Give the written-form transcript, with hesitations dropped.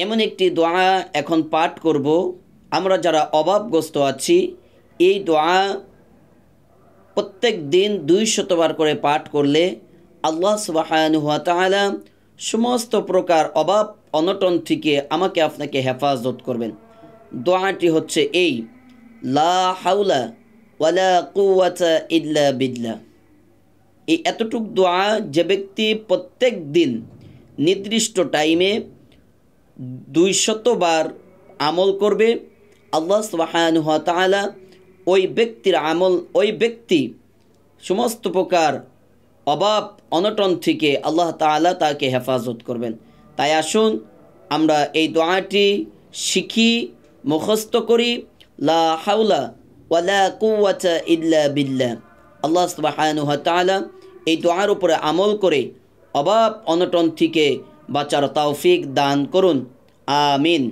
এমন একটি দোয়া এখন পাঠ করব। আমরা যারা অভাবগ্রস্ত আছি এই দোয়া প্রত্যেক দিন 200 বার করে পাঠ করলে আল্লাহ সুবহানাহু ওয়া তাআলা সমস্ত প্রকার অভাব অনটন থেকে আমাকে আপনাকে হেফাজত করবেন। দোয়াটি হচ্ছে এই, লা হাওলা ওয়ালা কুওয়াতা ইল্লা বিল্লাহ। এই এতটুক দোয়া যে ব্যক্তি প্রত্যেক দিন নির্দিষ্ট টাইমে 200 বার আমল করবে, আল্লাহ সুবহানাহু ওয়া তাআলা ওই ব্যক্তি সমস্ত প্রকার অভাব অনটন থেকে আল্লাহ তাআলা তাকে হেফাজত করবেন। তাই আসুন আমরা এই দোয়াটি শিখি, মুখস্থ করি। লা হাওলা ওয়ালা কুওয়াতা ইল্লা বিল্লাহ। আল্লাহ সুবহানাহু ওয়া তাআলা এই দোয়ার উপরে আমল করে অভাব অনটন থেকে বাঁচার তৌফিক দান করুন। আমিন।